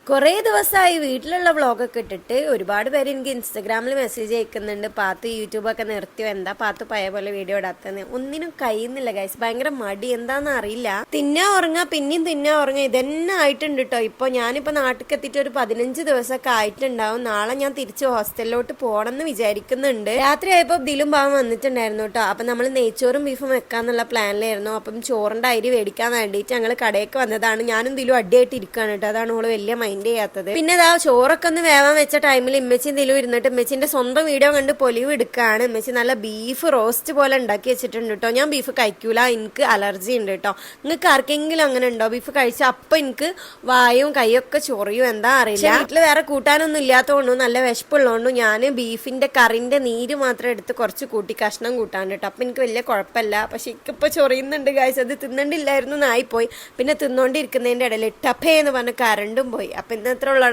കുറേ ദിവസമായി വീട്ടിലുള്ള വ്ളോഗൊക്കെ ഇട്ടിട്ട് ഒരുപാട് പേര് എനിക്ക് ഇൻസ്റ്റഗ്രാമിൽ മെസ്സേജ് അയക്കുന്നുണ്ട്. പാത്ത് യൂട്യൂബൊക്കെ നിർത്തി, എന്താ പാത്ത് പഴയ പോലെ വീഡിയോ ഇടാത്തത്, ഒന്നിനും കഴിയുന്നില്ല ഗൈസ്. ഭയങ്കര മടി, എന്താന്ന് അറിയില്ല. തിന്നാ ഉറങ്ങാ, പിന്നെയും തിന്നാ ഉറങ്ങാ, ഇതന്നെ ആയിട്ടുണ്ട് കേട്ടോ. ഇപ്പൊ ഞാനിപ്പോ നാട്ടിൽ എത്തിയിട്ട് ഒരു 15 ദിവസമൊക്കെ ആയിട്ടുണ്ടാവും. നാളെ ഞാൻ തിരിച്ച് ഹോസ്റ്റലിലോട്ട് പോകണമെന്ന് വിചാരിക്കുന്നുണ്ട്. രാത്രി ആയപ്പോ ദിലും പാവം വന്നിട്ടുണ്ടായിരുന്നു കേട്ടോ. അപ്പൊ നമ്മൾ നെയ്ച്ചോറും ബീഫും വെക്കാന്നുള്ള പ്ലാനിലായിരുന്നു. അപ്പം ചോറിന്റെ അരി മേടിക്കാൻ വേണ്ടിയിട്ട് ഞങ്ങൾ കടയൊക്കെ വന്നതാണ്. ഞാനും ദിലും അടിയായിട്ട് ഇരിക്കുകയാണ് കേട്ടോ. അതാണ് ഓള് വലിയ മൈൻഡ് ചെയ്യാത്തത്. പിന്നെ ഇതാ ചോറൊക്കെ ഒന്ന് വേവാൻ വെച്ച ടൈമിൽ ഇമ്മച്ചിയും ദിലും ഇരുന്നിട്ട് ഇമ്മച്ചിന്റെ സ്വന്തം വീഡിയോ കണ്ട് പൊലിവ് എടുക്കുകയാണ്. ഇമ്മച്ചി നല്ല ബീഫ് റോസ്റ്റ് പോലെ ഉണ്ടാക്കി വെച്ചിട്ടുണ്ട് കേട്ടോ. ഞാൻ ബീഫ് കഴിക്കൂല, എനിക്ക് അലർജി ഉണ്ട് കേട്ടോ. നിങ്ങൾക്ക് ആർക്കെങ്കിലും അങ്ങനെ ഉണ്ടോ? ബീഫ് കഴിച്ച അപ്പൊ എനിക്ക് വായും കൈയൊക്കെ ചൊറിയും, എന്താ അറിയില്ല. വീട്ടിൽ വേറെ കൂട്ടാനൊന്നും ഇല്ലാത്തതുകൊണ്ടും നല്ല വിശപ്പുള്ളതുകൊണ്ടും ഞാൻ ബീഫിന്റെ കറിന്റെ നീര് മാത്രം എടുത്ത് കുറച്ച് കൂട്ടി കഷ്ണം കൂട്ടാൻ കേട്ടോ. അപ്പൊ എനിക്ക് വലിയ കുഴപ്പമില്ല. പക്ഷെ എനിക്കിപ്പോ ചൊറിയുന്നുണ്ട് ഗായ്സ്. അത് തിന്നണ്ടില്ലായിരുന്നു എന്നായിപ്പോയി. പിന്നെ തിന്നോണ്ടിരിക്കുന്നതിന്റെ ഇടയിൽ ടപ്പേ എന്ന് പറഞ്ഞ കരണ്ടും പോയി. അപ്പൊ ഇന്നത്ര ഉള്ള